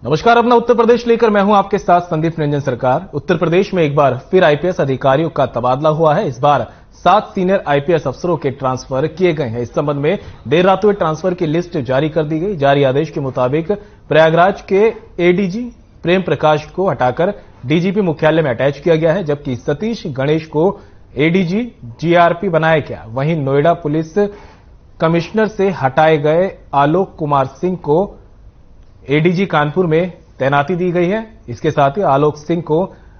नमस्कार, अपना उत्तर प्रदेश लेकर मैं हूं आपके साथ संदीप निरंजन सरकार। उत्तर प्रदेश में एक बार फिर आईपीएस अधिकारियों का तबादला हुआ है। इस बार 7 सीनियर आईपीएस अफसरों के ट्रांसफर किए गए हैं। इस संबंध में देर रात हुए ट्रांसफर की लिस्ट जारी कर दी गई। जारी आदेश के मुताबिक प्रयागराज के एडीजी प्रेम प्रकाश को हटाकर डीजीपी मुख्यालय में अटैच किया गया है, जबकि सतीश गणेश को एडीजी जीआरपी बनाया गया। वहीं नोएडा पुलिस कमिश्नर से हटाए गए आलोक कुमार सिंह को एडीजी कानपुर में तैनाती दी गई है। इसके साथ ही आलोक सिंह को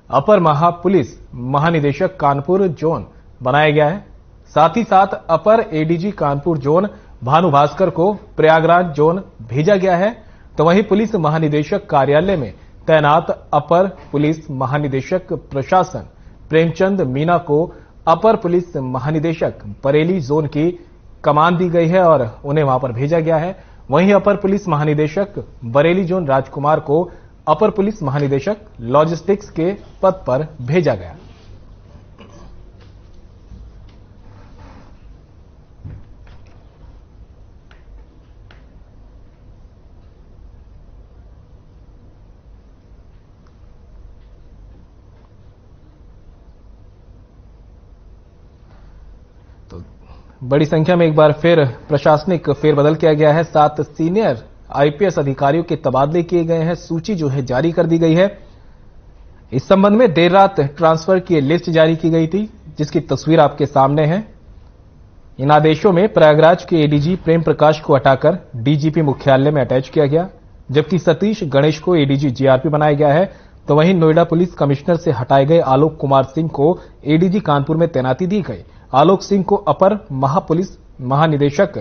अपर महापुलिस महानिदेशक कानपुर जोन बनाया गया है। साथ ही साथ अपर एडीजी कानपुर जोन भानु भास्कर को प्रयागराज जोन भेजा गया है। तो वहीं पुलिस महानिदेशक कार्यालय में तैनात अपर पुलिस महानिदेशक प्रशासन प्रेमचंद मीना को अपर पुलिस महानिदेशक बरेली जोन की कमान दी गई है और उन्हें वहां पर भेजा गया है। वहीं अपर पुलिस महानिदेशक बरेली जोन राजकुमार को अपर पुलिस महानिदेशक लॉजिस्टिक्स के पद पर भेजा गया। तो बड़ी संख्या में एक बार फिर प्रशासनिक फेरबदल किया गया है। 7 सीनियर आईपीएस अधिकारियों के तबादले किए गए हैं। सूची जो है जारी कर दी गई है। इस संबंध में देर रात ट्रांसफर की लिस्ट जारी की गई थी, जिसकी तस्वीर आपके सामने है। इन आदेशों में प्रयागराज के एडीजी प्रेम प्रकाश को हटाकर डीजीपी मुख्यालय में अटैच किया गया, जबकि सतीश गणेश को एडीजी जीआरपी बनाया गया है। तो वहीं नोएडा पुलिस कमिश्नर से हटाए गए आलोक कुमार सिंह को एडीजी कानपुर में तैनाती दी गई। आलोक सिंह को अपर महापुलिस महानिदेशक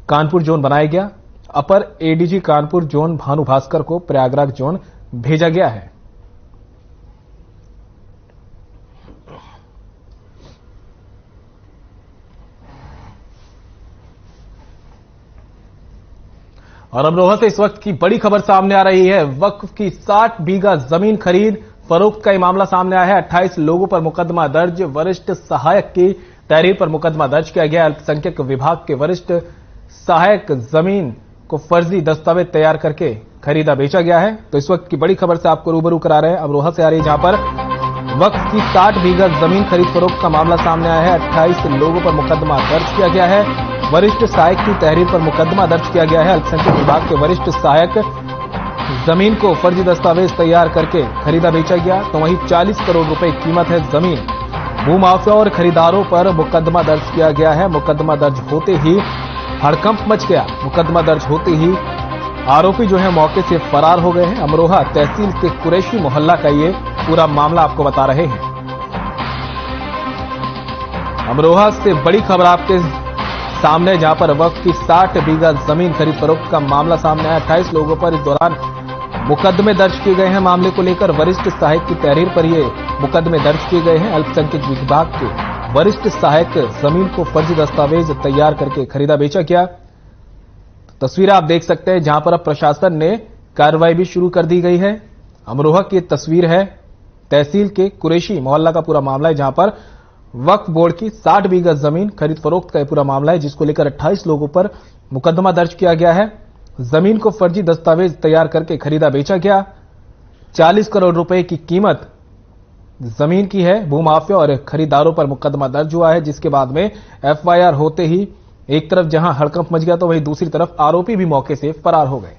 कानपुर जोन बनाया गया। अपर एडीजी कानपुर जोन भानु भास्कर को प्रयागराज जोन भेजा गया है। और अमरोहा से इस वक्त की बड़ी खबर सामने आ रही है। वक्फ की 60 बीघा जमीन खरीद फरोख्त का ये मामला सामने आया है। 28 लोगों पर मुकदमा दर्ज। वरिष्ठ सहायक की तहरीर पर मुकदमा दर्ज किया गया। अल्पसंख्यक विभाग के वरिष्ठ सहायक जमीन को फर्जी दस्तावेज तैयार करके खरीदा बेचा गया है। तो इस वक्त की बड़ी खबर से आपको रूबरू करा रहे हैं। अमरोहा से आ रही है, जहां पर वक्फ की 60 बीघा जमीन खरीद फरोख्त का मामला सामने आया है। 28 लोगों पर मुकदमा दर्ज किया गया है। वरिष्ठ सहायक की तहरीर पर मुकदमा दर्ज किया गया है। अल्पसंख्यक विभाग के वरिष्ठ सहायक जमीन को फर्जी दस्तावेज तैयार करके खरीदा बेचा गया। तो वहीं 40 करोड़ रुपए कीमत है जमीन। भूमाफिया और खरीदारों पर मुकदमा दर्ज किया गया है। मुकदमा दर्ज होते ही हड़कंप मच गया। मुकदमा दर्ज होते ही आरोपी जो है मौके से फरार हो गए हैं। अमरोहा तहसील के कुरैशी मोहल्ला का ये पूरा मामला आपको बता रहे हैं। अमरोहा से बड़ी खबर आपके सामने, जहां पर वक्फ की 60 बीघा जमीन खरीद फरोख्त का मामला सामने आया। 28 लोगों पर इस दौरान मुकदमे दर्ज किए गए हैं। मामले को लेकर वरिष्ठ सहायक की तहरीर पर ये मुकदमे दर्ज किए गए हैं। अल्पसंख्यक विभाग के वरिष्ठ सहायक जमीन को फर्जी दस्तावेज तैयार करके खरीदा बेचा गया। तस्वीरें आप देख सकते हैं, जहां पर अब प्रशासन ने कार्रवाई भी शुरू कर दी गई है। अमरोहा की तस्वीर है, तहसील के कुरैशी मोहल्ला का पूरा मामला है, जहां पर वक्फ बोर्ड की 60 बीघा जमीन खरीद फरोख्त का पूरा मामला है, जिसको लेकर 28 लोगों पर मुकदमा दर्ज किया गया है। जमीन को फर्जी दस्तावेज तैयार करके खरीदा बेचा गया। 40 करोड़ रुपए की कीमत जमीन की है। भूमाफिया और खरीदारों पर मुकदमा दर्ज हुआ है, जिसके बाद में एफआईआर होते ही एक तरफ जहां हड़कंप मच गया, तो वहीं दूसरी तरफ आरोपी भी मौके से फरार हो गए।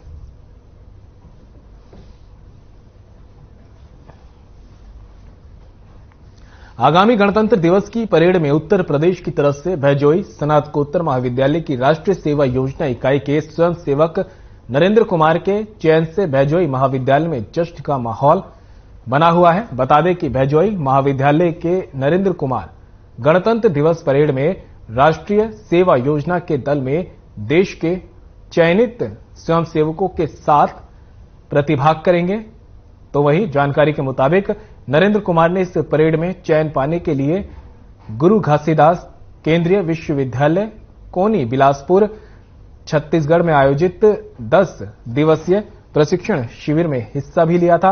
आगामी गणतंत्र दिवस की परेड में उत्तर प्रदेश की तरफ से भैजोई स्नातकोत्तर महाविद्यालय की राष्ट्रीय सेवा योजना इकाई के स्वयंसेवक नरेंद्र कुमार के चयन से भैजोई महाविद्यालय में जश्न का माहौल बना हुआ है। बता दें कि भैजोई महाविद्यालय के नरेंद्र कुमार गणतंत्र दिवस परेड में राष्ट्रीय सेवा योजना के दल में देश के चयनित स्वयंसेवकों के साथ प्रतिभाग करेंगे। तो वहीं जानकारी के मुताबिक नरेंद्र कुमार ने इस परेड में चयन पाने के लिए गुरु घासीदास केंद्रीय विश्वविद्यालय कोनी बिलासपुर छत्तीसगढ़ में आयोजित 10 दिवसीय प्रशिक्षण शिविर में हिस्सा भी लिया था।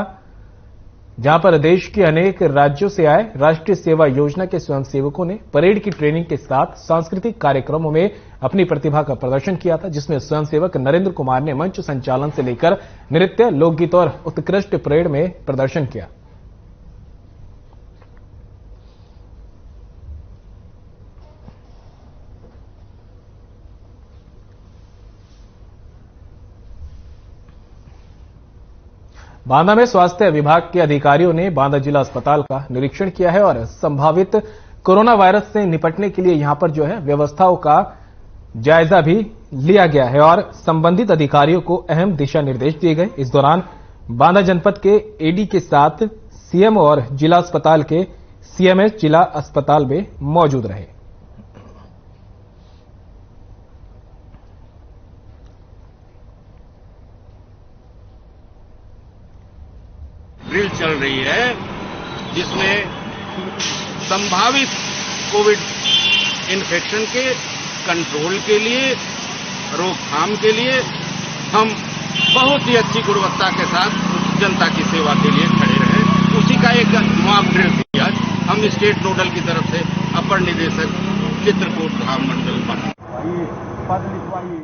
जहां पर देश के अनेक राज्यों से आए राष्ट्रीय सेवा योजना के स्वयंसेवकों ने परेड की ट्रेनिंग के साथ सांस्कृतिक कार्यक्रमों में अपनी प्रतिभा का प्रदर्शन किया था, जिसमें स्वयंसेवक नरेंद्र कुमार ने मंच संचालन से लेकर नृत्य, लोकगीत और उत्कृष्ट परेड में प्रदर्शन किया। बांदा में स्वास्थ्य विभाग के अधिकारियों ने बांदा जिला अस्पताल का निरीक्षण किया है और संभावित कोरोना वायरस से निपटने के लिए यहां पर जो है व्यवस्थाओं का जायजा भी लिया गया है और संबंधित अधिकारियों को अहम दिशा निर्देश दिए गए। इस दौरान बांदा जनपद के एडी के साथ सीएम और जिला अस्पताल के सीएमएच जिला अस्पताल में मौजूद रहे। ड्रिल चल रही है जिसमें संभावित कोविड इन्फेक्शन के कंट्रोल के लिए, रोकथाम के लिए हम बहुत ही अच्छी गुणवत्ता के साथ जनता की सेवा के लिए खड़े रहे। उसी का एक मॉक ड्रिल थी आज। हम स्टेट नोडल की तरफ से अपर निदेशक चित्रकूट धाम मंडल पद लिखवाइए।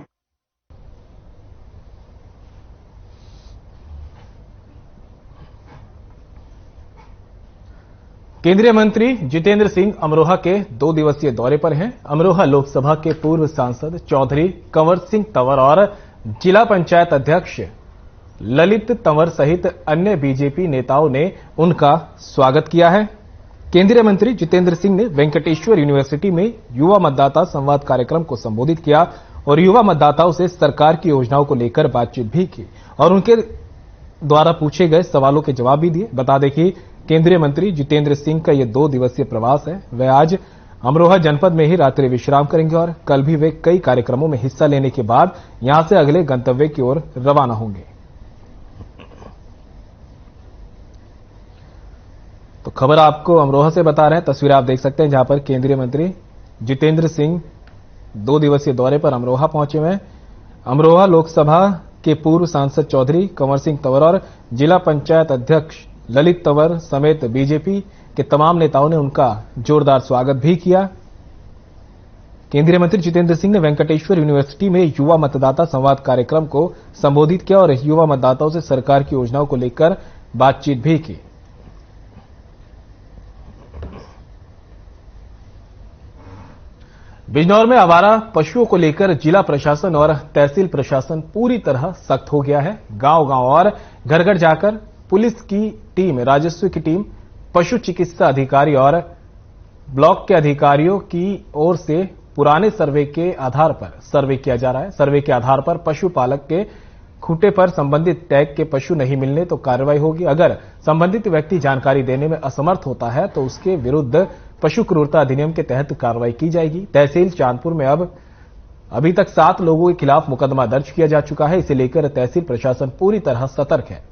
केंद्रीय मंत्री जितेंद्र सिंह अमरोहा के 2 दिवसीय दौरे पर हैं। अमरोहा लोकसभा के पूर्व सांसद चौधरी कंवर सिंह तंवर और जिला पंचायत अध्यक्ष ललित तंवर सहित अन्य बीजेपी नेताओं ने उनका स्वागत किया है। केंद्रीय मंत्री जितेंद्र सिंह ने वेंकटेश्वर यूनिवर्सिटी में युवा मतदाता संवाद कार्यक्रम को संबोधित किया और युवा मतदाताओं से सरकार की योजनाओं को लेकर बातचीत भी की और उनके द्वारा पूछे गए सवालों के जवाब भी दिए। बता दें कि केंद्रीय मंत्री जितेंद्र सिंह का यह 2 दिवसीय प्रवास है। वे आज अमरोहा जनपद में ही रात्रि विश्राम करेंगे और कल भी वे कई कार्यक्रमों में हिस्सा लेने के बाद यहां से अगले गंतव्य की ओर रवाना होंगे। तो खबर आपको अमरोहा से बता रहे हैं। तस्वीर आप देख सकते हैं जहां पर केंद्रीय मंत्री जितेंद्र सिंह 2 दिवसीय दौरे पर अमरोहा पहुंचे हुए हैं। अमरोहा लोकसभा के पूर्व सांसद चौधरी कंवर सिंह तंवर और जिला पंचायत अध्यक्ष ललित तंवर समेत बीजेपी के तमाम नेताओं ने उनका जोरदार स्वागत भी किया। केंद्रीय मंत्री जितेंद्र सिंह ने वेंकटेश्वर यूनिवर्सिटी में युवा मतदाता संवाद कार्यक्रम को संबोधित किया और युवा मतदाताओं से सरकार की योजनाओं को लेकर बातचीत भी की। बिजनौर में आवारा पशुओं को लेकर जिला प्रशासन और तहसील प्रशासन पूरी तरह सख्त हो गया है। गांव-गांव और घर-घर जाकर पुलिस की टीम, राजस्व की टीम, पशु चिकित्सा अधिकारी और ब्लॉक के अधिकारियों की ओर से पुराने सर्वे के आधार पर सर्वे किया जा रहा है। सर्वे के आधार पर पशुपालक के खूंटे पर संबंधित टैग के पशु नहीं मिलने तो कार्रवाई होगी। अगर संबंधित व्यक्ति जानकारी देने में असमर्थ होता है तो उसके विरुद्ध पशु क्रूरता अधिनियम के तहत कार्रवाई की जाएगी। तहसील चांदपुर में अभी तक 7 लोगों के खिलाफ मुकदमा दर्ज किया जा चुका है। इसे लेकर तहसील प्रशासन पूरी तरह सतर्क है।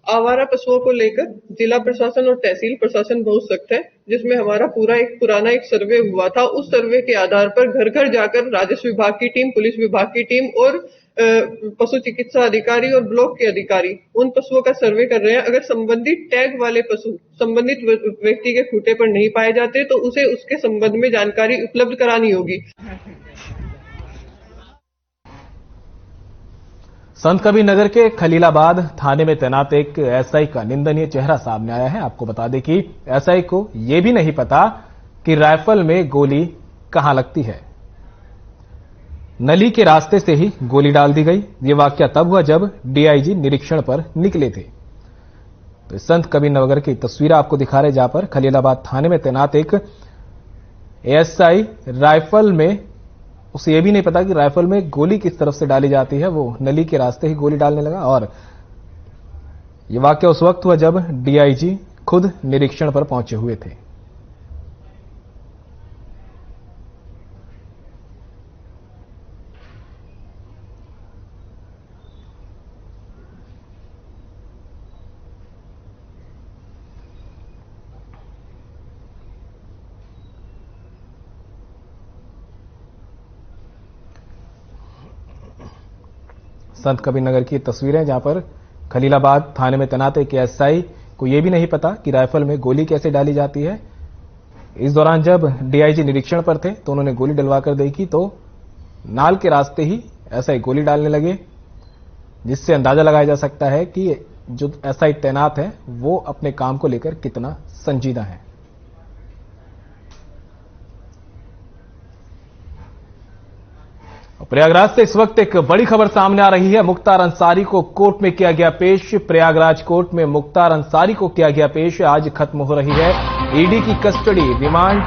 आवारा पशुओं को लेकर जिला प्रशासन और तहसील प्रशासन बहुत सख्त है, जिसमें हमारा पूरा पुराना एक सर्वे हुआ था। उस सर्वे के आधार पर घर घर जाकर राजस्व विभाग की टीम, पुलिस विभाग की टीम और पशु चिकित्सा अधिकारी और ब्लॉक के अधिकारी उन पशुओं का सर्वे कर रहे हैं। अगर संबंधित टैग वाले पशु संबंधित व्यक्ति के खूंटे पर नहीं पाए जाते तो उसे उसके संबंध में जानकारी उपलब्ध करानी होगी। संत कबीर नगर के खलीलाबाद थाने में तैनात एक एसआई का निंदनीय चेहरा सामने आया है। आपको बता दें कि एसआई को यह भी नहीं पता कि राइफल में गोली कहां लगती है। नली के रास्ते से ही गोली डाल दी गई। यह वाकया तब हुआ जब डीआईजी निरीक्षण पर निकले थे। तो संत कबीर नगर की तस्वीर आपको दिखा रहे, जहां पर खलीलाबाद थाने में तैनात एक एसआई राइफल में, उसे यह भी नहीं पता कि राइफल में गोली किस तरफ से डाली जाती है। वो नली के रास्ते ही गोली डालने लगा और यह वाकया उस वक्त हुआ जब डीआईजी खुद निरीक्षण पर पहुंचे हुए थे। संत कबीर नगर की तस्वीरें, जहां पर खलीलाबाद थाने में तैनात एक एसआई को यह भी नहीं पता कि राइफल में गोली कैसे डाली जाती है। इस दौरान जब डीआईजी निरीक्षण पर थे तो उन्होंने गोली डलवाकर देखी तो नाल के रास्ते ही एसआई गोली डालने लगे, जिससे अंदाजा लगाया जा सकता है कि जो एसआई तैनात है वो अपने काम को लेकर कितना संजीदा है। प्रयागराज से इस वक्त एक बड़ी खबर सामने आ रही है। मुख्तार अंसारी को कोर्ट में किया गया पेश। प्रयागराज कोर्ट में मुख्तार अंसारी को किया गया पेश। आज खत्म हो रही है ईडी की कस्टडी। रिमांड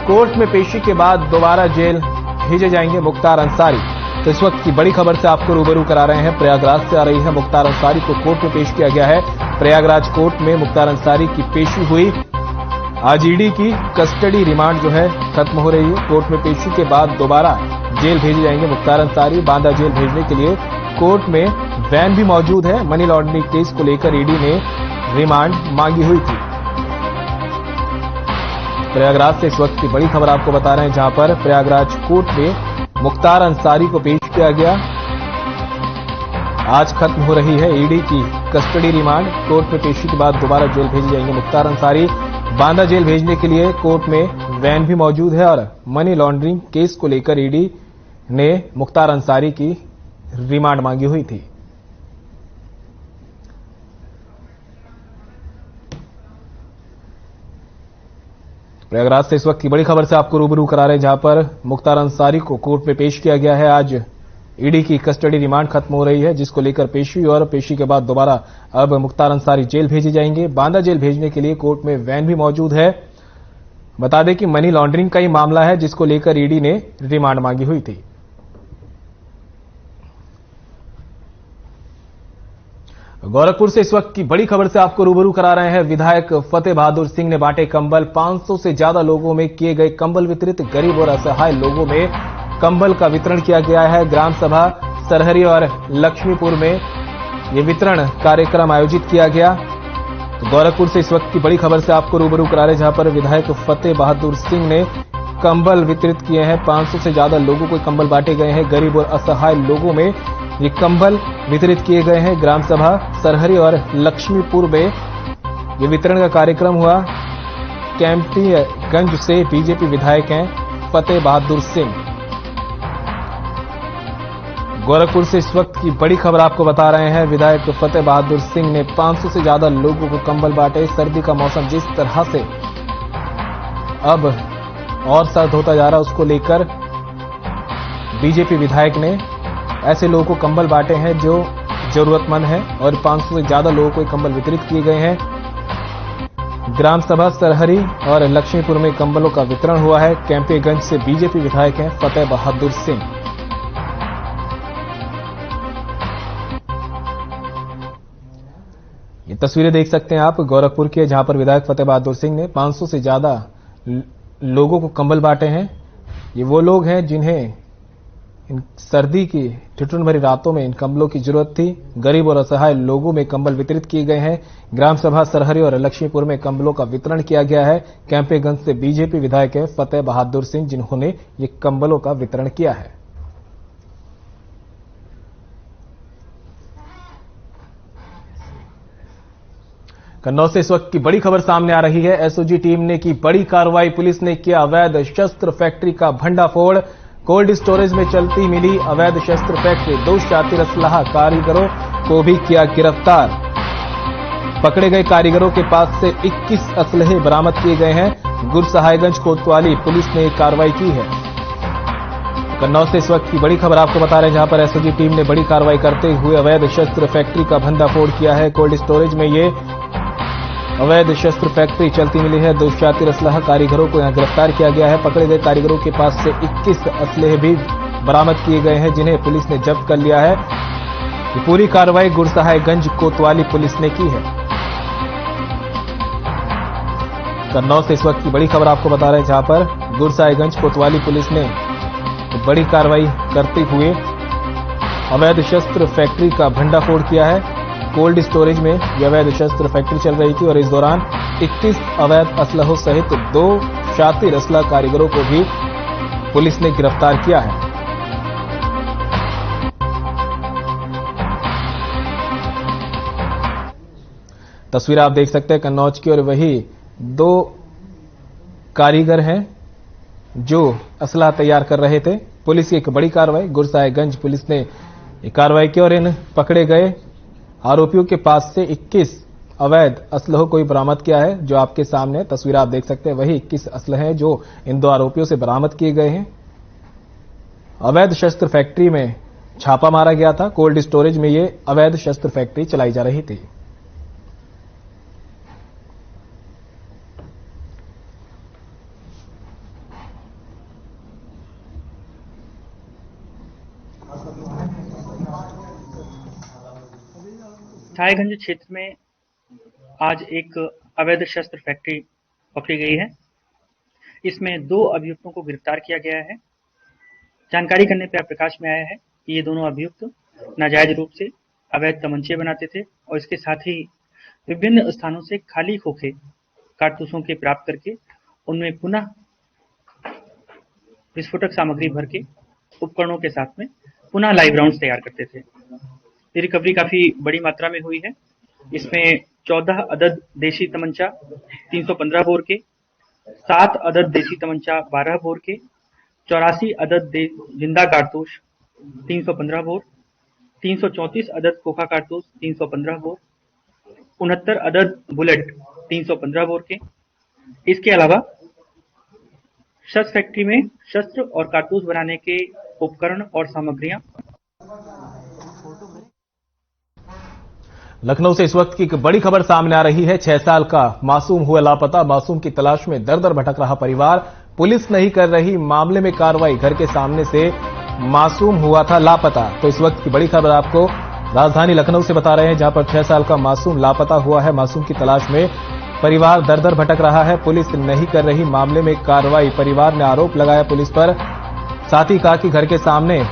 कोर्ट में पेशी के बाद दोबारा जेल भेजे जाएंगे मुख्तार अंसारी। तो इस वक्त की बड़ी खबर से आपको रूबरू करा रहे हैं। प्रयागराज से आ रही है। मुख्तार अंसारी को कोर्ट में पेश किया गया है। प्रयागराज कोर्ट में मुख्तार अंसारी की पेशी हुई। आज ईडी की कस्टडी रिमांड जो है खत्म हो रही है। कोर्ट में पेशी के बाद दोबारा जेल भेजे जाएंगे मुख्तार अंसारी। बांदा जेल भेजने के लिए कोर्ट में वैन भी मौजूद है। मनी लॉन्ड्रिंग केस को लेकर ईडी ने रिमांड मांगी हुई थी। प्रयागराज से इस वक्त की बड़ी खबर आपको बता रहे हैं, जहां पर प्रयागराज कोर्ट में मुख्तार अंसारी को पेश किया गया। आज खत्म हो रही है ईडी की कस्टडी रिमांड। कोर्ट में पेशी के बाद दोबारा जेल भेजे जाएंगे मुख्तार अंसारी। बांदा जेल भेजने के लिए कोर्ट में वैन भी मौजूद है और मनी लॉन्ड्रिंग केस को लेकर ईडी ने मुख्तार अंसारी की रिमांड मांगी हुई थी। प्रयागराज से इस वक्त की बड़ी खबर से आपको रूबरू करा रहे हैं, जहां पर मुख्तार अंसारी को कोर्ट में पेश किया गया है। आज ईडी की कस्टडी रिमांड खत्म हो रही है, जिसको लेकर पेशी और पेशी के बाद दोबारा अब मुख्तार अंसारी जेल भेजे जाएंगे। बांदा जेल भेजने के लिए कोर्ट में वैन भी मौजूद है। बता दें कि मनी लॉन्ड्रिंग का ही मामला है, जिसको लेकर ईडी ने रिमांड मांगी हुई थी। गोरखपुर से इस वक्त की बड़ी खबर से आपको रूबरू करा रहे हैं। विधायक फतेह बहादुर सिंह ने बांटे कंबल। 500 से ज्यादा लोगों में किए गए कंबल वितरित। गरीब और असहाय लोगों में कंबल का वितरण किया गया है। ग्राम सभा सरहरी और लक्ष्मीपुर में यह वितरण कार्यक्रम आयोजित किया गया। तो गोरखपुर से इस वक्त की बड़ी खबर से आपको रूबरू करा रहे हैं, जहां पर विधायक फतेह बहादुर सिंह ने कंबल वितरित किए हैं। 500 से ज्यादा लोगों को कंबल बांटे गए हैं। गरीब और असहाय लोगों में ये कंबल वितरित किए गए हैं। ग्राम सभा सरहरी और लक्ष्मीपुर में ये वितरण का कार्यक्रम हुआ। कैंपीगंज से बीजेपी विधायक हैं फतेह बहादुर सिंह। गोरखपुर से इस वक्त की बड़ी खबर आपको बता रहे हैं। विधायक फतेह बहादुर सिंह ने 500 से ज्यादा लोगों को कंबल बांटे। सर्दी का मौसम जिस तरह से अब और सर्द होता जा रहा है, उसको लेकर बीजेपी विधायक ने ऐसे लोगों को कंबल बांटे हैं जो जरूरतमंद हैं और 500 से ज्यादा लोगों को कंबल वितरित किए गए हैं। ग्राम सभा सरहरी और लक्ष्मीपुर में कंबलों का वितरण हुआ है। कैंपीगंज से बीजेपी विधायक हैं फतेह बहादुर सिंह। ये तस्वीरें देख सकते हैं आप गोरखपुर की, जहां पर विधायक फतेह बहादुर सिंह ने 500 से ज्यादा लोगों को कंबल बांटे हैं। ये वो लोग हैं जिन्हें इन सर्दी की ठिठुरन भरी रातों में इन कंबलों की जरूरत थी। गरीब और असहाय लोगों में कंबल वितरित किए गए हैं। ग्राम सभा सरहरी और लक्ष्मीपुर में कंबलों का वितरण किया गया है। कैंपीगंज से बीजेपी विधायक है फतेह बहादुर सिंह, जिन्होंने ये कंबलों का वितरण किया है। कन्नौज से इस वक्त की बड़ी खबर सामने आ रही है। एसओजी टीम ने की बड़ी कार्रवाई। पुलिस ने किया अवैध शस्त्र फैक्ट्री का भंडाफोड़। कोल्ड स्टोरेज में चलती मिली अवैध शस्त्र फैक्ट्री। 2 शातिर असलाह कारीगरों को भी किया गिरफ्तार। पकड़े गए कारीगरों के पास से 21 असलहे बरामद किए गए हैं। गुरसहायगंज कोतवाली पुलिस ने कार्रवाई की है। कन्नौज से इस वक्त की बड़ी खबर आपको बता रहे हैं, जहां पर एसओजी टीम ने बड़ी कार्रवाई करते हुए अवैध शस्त्र फैक्ट्री का भंडाफोड़ किया है। कोल्ड स्टोरेज में ये अवैध शस्त्र फैक्ट्री चलती मिली है। 2 शातिर असलाह कारीगरों को यहां गिरफ्तार किया गया है। पकड़े गए कारीगरों के पास से 21 असलहे भी बरामद किए गए हैं, जिन्हें पुलिस ने जब्त कर लिया है। ये पूरी कार्रवाई गुरसहायगंज कोतवाली पुलिस ने की है। कन्नौज से इस वक्त की बड़ी खबर आपको बता रहे हैं, जहां पर गुरसहायगंज कोतवाली पुलिस ने बड़ी कार्रवाई करते हुए अवैध शस्त्र फैक्ट्री का भंडाफोड़ किया है। कोल्ड स्टोरेज में यह अवैध शस्त्र फैक्ट्री चल रही थी और इस दौरान 21 अवैध असलहों सहित 2 शातिर असलाह कारीगरों को भी पुलिस ने गिरफ्तार किया है। तस्वीर आप देख सकते हैं कन्नौज की, और वही 2 कारीगर हैं जो असला तैयार कर रहे थे। पुलिस की एक बड़ी कार्रवाई, गुरसाहिबगंज पुलिस ने ये कार्रवाई की और इन पकड़े गए आरोपियों के पास से 21 अवैध असलहों को बरामद किया है। जो आपके सामने तस्वीर आप देख सकते हैं वही 21 असलहे हैं जो इन 2 आरोपियों से बरामद किए गए हैं। अवैध शस्त्र फैक्ट्री में छापा मारा गया था। कोल्ड स्टोरेज में ये अवैध शस्त्र फैक्ट्री चलाई जा रही थी। साहिबगंज क्षेत्र में आज एक अवैध शस्त्र फैक्ट्री पकड़ी गई है। इसमें 2 अभियुक्तों को गिरफ्तार किया गया है। जानकारी करने पर प्रकाश में आया है कि ये दोनों अभियुक्त नाजायज रूप से अवैध तमंचे बनाते थे और इसके साथ ही विभिन्न स्थानों से खाली खोखे कारतूसों के प्राप्त करके उनमें पुनः विस्फोटक सामग्री भर के उपकरणों के साथ में पुनः लाइव राउंड्स तैयार करते थे। ये रिकवरी काफी बड़ी मात्रा में हुई है। इसमें 14 अदद देशी तमंचा 315 बोर के, 7 अदद देशी तमंचा 12 बोर के, 84 अदद जिंदा कारतूस 315 बोर, 334 अदद खोखा कारतूस 315 बोर, 69 अदद बुलेट 315 बोर के। इसके अलावा शस्त्र फैक्ट्री में शस्त्र और कारतूस बनाने के उपकरण और सामग्रियां। लखनऊ से इस वक्त की एक बड़ी खबर सामने आ रही है। 6 साल का मासूम हुआ लापता। मासूम की तलाश में दर दर भटक रहा परिवार। पुलिस नहीं कर रही मामले में कार्रवाई। घर के सामने से मासूम हुआ था लापता। तो इस वक्त की बड़ी खबर आपको राजधानी लखनऊ से बता रहे हैं, जहां पर 6 साल का मासूम लापता हुआ है। मासूम की तलाश में परिवार दर दर भटक रहा है। पुलिस नहीं कर रही मामले में कार्रवाई। परिवार ने आरोप लगाया पुलिस पर। साथ ही कहा कि घर के सामने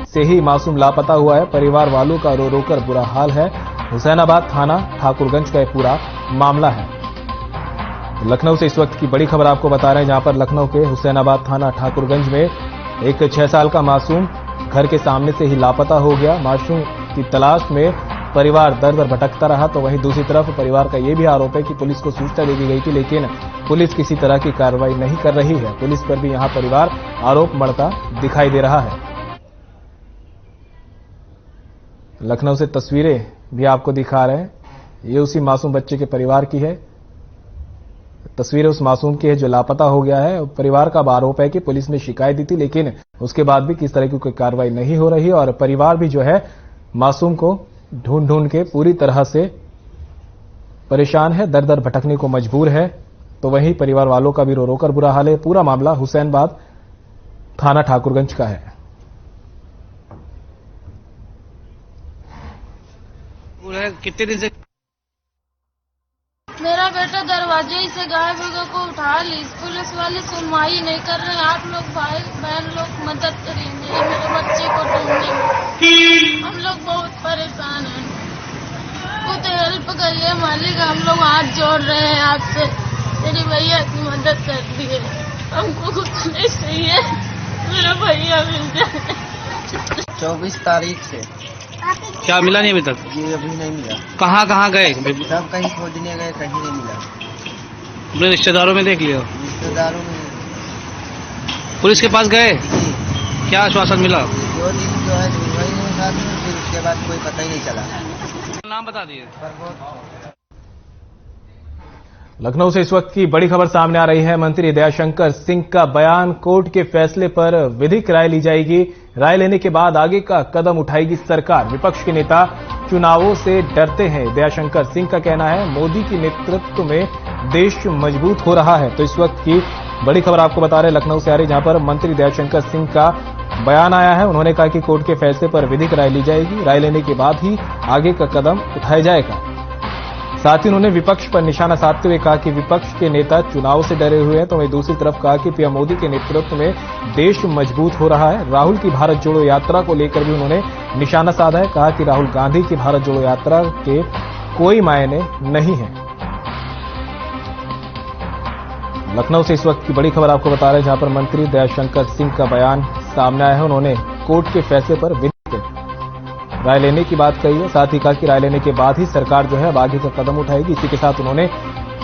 से ही मासूम लापता हुआ है। परिवार वालों का रो रो कर बुरा हाल है। हुसैनाबाद थाना ठाकुरगंज का यह पूरा मामला है। लखनऊ से इस वक्त की बड़ी खबर आपको बता रहे हैं, जहां पर लखनऊ के हुसैनाबाद थाना ठाकुरगंज में एक 6 साल का मासूम घर के सामने से ही लापता हो गया। मासूम की तलाश में परिवार दर दर भटकता रहा। तो वहीं दूसरी तरफ परिवार का यह भी आरोप है कि पुलिस को सूचना दे दी गई थी, लेकिन पुलिस किसी तरह की कार्रवाई नहीं कर रही है। पुलिस पर भी यहां परिवार आरोप मढ़ता दिखाई दे रहा है। लखनऊ से तस्वीरें भी आपको दिखा रहे हैं। ये उसी मासूम बच्चे के परिवार की है। तस्वीरें उस मासूम की है जो लापता हो गया है। परिवार का आरोप है कि पुलिस ने शिकायत दी थी, लेकिन उसके बाद भी किस तरह की कोई कार्रवाई नहीं हो रही और परिवार भी जो है मासूम को ढूंढ ढूंढ के पूरी तरह से परेशान है, दर दर भटकने को मजबूर है। तो वहीं परिवार वालों का भी रो रो कर बुरा हाल है। पूरा मामला हुसैनाबाद थाना ठाकुरगंज का है। कितने दिन से मेरा बेटा दरवाजे ही से गायब हो गया, को उठा ली। पुलिस वाले सुनवाई नहीं कर रहे। आप लोग भाई बहन लोग मदद करेंगे मेरे बच्चे को ढूंढने में। हम लोग बहुत परेशान हैं। कुछ हेल्प करिए मालिक, हम लोग हाथ जोड़ रहे हैं आपसे। मेरी भैया की मदद कर दिए। हमको कुछ नहीं चाहिए, मेरा भैया मिल जाए। 24 तारीख से क्या मिला नहीं अभी तक? ये अभी नहीं मिला। कहाँ गए? सब कहीं खोजने गए, कहीं नहीं मिला। अपने रिश्तेदारों में देख लिया? रिश्तेदारों में। पुलिस के पास गए? जी। क्या आश्वासन मिला? 2 दिन जो है वही नहीं साथ में, फिर उसके बाद कोई पता ही नहीं चला। नाम बता दिए। लखनऊ से इस वक्त की बड़ी खबर सामने आ रही है। मंत्री दयाशंकर सिंह का बयान। कोर्ट के फैसले पर विधिक राय ली जाएगी। राय लेने के बाद आगे का कदम उठाएगी सरकार। विपक्ष के नेता चुनावों से डरते हैं। दयाशंकर सिंह का कहना है मोदी के नेतृत्व में देश मजबूत हो रहा है। तो इस वक्त की बड़ी खबर आपको बता रहे लखनऊ से आ रही, जहां पर मंत्री दयाशंकर सिंह का बयान आया है। उन्होंने कहा कि कोर्ट के फैसले पर विधिक राय ली जाएगी। राय लेने के बाद ही आगे का कदम उठाया जाएगा। साथ ही उन्होंने विपक्ष पर निशाना साधते हुए कहा कि विपक्ष के नेता चुनाव से डरे हुए हैं। तो वहीं दूसरी तरफ कहा कि पीएम मोदी के नेतृत्व में देश मजबूत हो रहा है। राहुल की भारत जोड़ो यात्रा को लेकर भी उन्होंने निशाना साधा है। कहा कि राहुल गांधी की भारत जोड़ो यात्रा के कोई मायने नहीं है। लखनऊ से इस वक्त की बड़ी खबर आपको बता रहे हैं, जहां पर मंत्री दयाशंकर सिंह का बयान सामने आया है। उन्होंने कोर्ट के फैसले पर विधिक राय लेने की बात कही है। साथ ही कहा कि राय लेने के बाद ही सरकार जो है अब आगे का कदम उठाएगी। इसी के साथ उन्होंने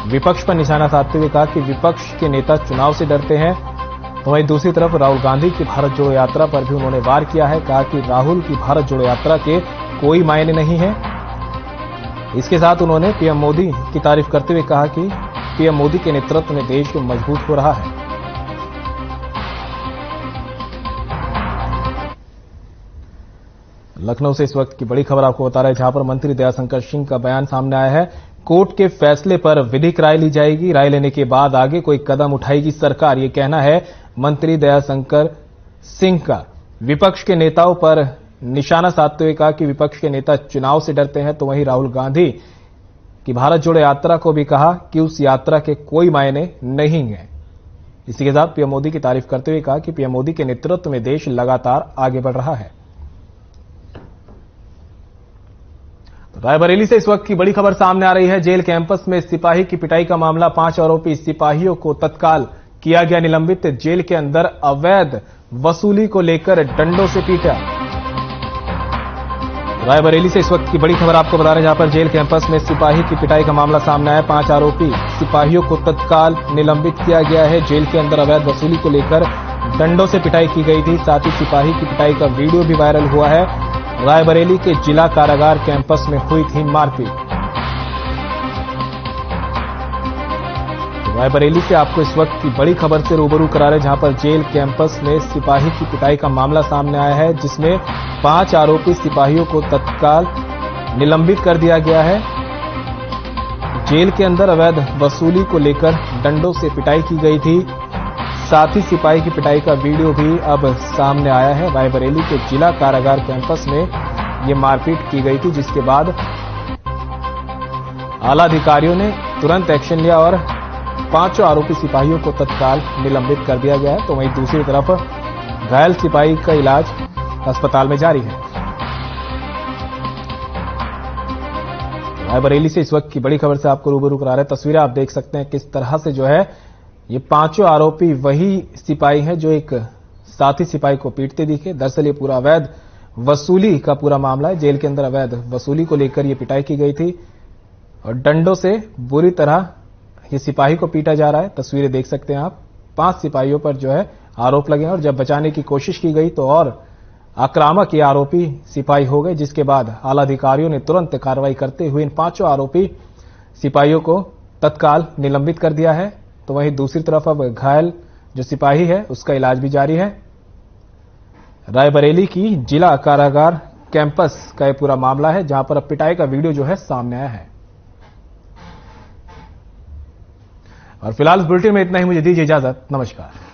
विपक्ष पर निशाना साधते हुए कहा कि विपक्ष के नेता चुनाव से डरते हैं। तो वहीं दूसरी तरफ राहुल गांधी की भारत जोड़ो यात्रा पर भी उन्होंने वार किया है। कहा कि राहुल की भारत जोड़ो यात्रा के कोई मायने नहीं है। इसके साथ उन्होंने पीएम मोदी की तारीफ करते हुए कहा कि पीएम मोदी के नेतृत्व में देश मजबूत हो रहा है। लखनऊ से इस वक्त की बड़ी खबर आपको बता रहे हैं, जहां पर मंत्री दयाशंकर सिंह का बयान सामने आया है। कोर्ट के फैसले पर विधिक राय ली जाएगी। राय लेने के बाद आगे कोई कदम उठाएगी सरकार, ये कहना है मंत्री दयाशंकर सिंह का। विपक्ष के नेताओं पर निशाना साधते हुए कहा कि विपक्ष के नेता चुनाव से डरते हैं। तो वहीं राहुल गांधी की भारत जोड़ो यात्रा को भी कहा कि उस यात्रा के कोई मायने नहीं है। इसी के साथ पीएम मोदी की तारीफ करते हुए कहा कि पीएम मोदी के नेतृत्व में देश लगातार आगे बढ़ रहा है। रायबरेली से इस वक्त की बड़ी खबर सामने आ रही है। जेल कैंपस में सिपाही की पिटाई का मामला, 5 आरोपी सिपाहियों को तत्काल किया गया निलंबित। जेल के अंदर अवैध वसूली को लेकर डंडों से पीटा। रायबरेली से इस वक्त की बड़ी खबर आपको बता रहे हैं, जहां पर जेल कैंपस में सिपाही की पिटाई का मामला सामने आया। 5 आरोपी सिपाहियों को तत्काल निलंबित किया गया है। जेल के अंदर अवैध वसूली को लेकर डंडों से पिटाई की गई थी। साथ ही सिपाही की पिटाई का वीडियो भी वायरल हुआ है। रायबरेली के जिला कारागार कैंपस में हुई थी मारपीट। रायबरेली से आपको इस वक्त की बड़ी खबर से रूबरू करा रहे हैं, जहां पर जेल कैंपस में सिपाही की पिटाई का मामला सामने आया है, जिसमें 5 आरोपी सिपाहियों को तत्काल निलंबित कर दिया गया है। जेल के अंदर अवैध वसूली को लेकर डंडों से पिटाई की गई थी। साथ ही सिपाही की पिटाई का वीडियो भी अब सामने आया है। रायबरेली के जिला कारागार कैंपस में ये मारपीट की गई थी, जिसके बाद आला अधिकारियों ने तुरंत एक्शन लिया और 5 आरोपी सिपाहियों को तत्काल निलंबित कर दिया गया है। तो वहीं दूसरी तरफ घायल सिपाही का इलाज अस्पताल में जारी है। रायबरेली से इस वक्त की बड़ी खबर से आपको रूबरू करा रहे हैं। तस्वीरें आप देख सकते हैं किस तरह से जो है ये 5 आरोपी वही सिपाही हैं जो एक साथी सिपाही को पीटते दिखे। दरअसल ये पूरा अवैध वसूली का पूरा मामला है। जेल के अंदर अवैध वसूली को लेकर ये पिटाई की गई थी और डंडों से बुरी तरह ये सिपाही को पीटा जा रहा है। तस्वीरें देख सकते हैं आप। 5 सिपाहियों पर जो है आरोप लगे हैं और जब बचाने की कोशिश की गई तो और आक्रामक ये आरोपी सिपाही हो गए, जिसके बाद आला अधिकारियों ने तुरंत कार्रवाई करते हुए इन 5 आरोपी सिपाहियों को तत्काल निलंबित कर दिया है। तो वहीं दूसरी तरफ अब घायल जो सिपाही है उसका इलाज भी जारी है। रायबरेली की जिला कारागार कैंपस का यह पूरा मामला है, जहां पर अब पिटाई का वीडियो जो है सामने आया है। और फिलहाल इस बुलेटिन में इतना ही। मुझे दीजिए इजाजत। नमस्कार।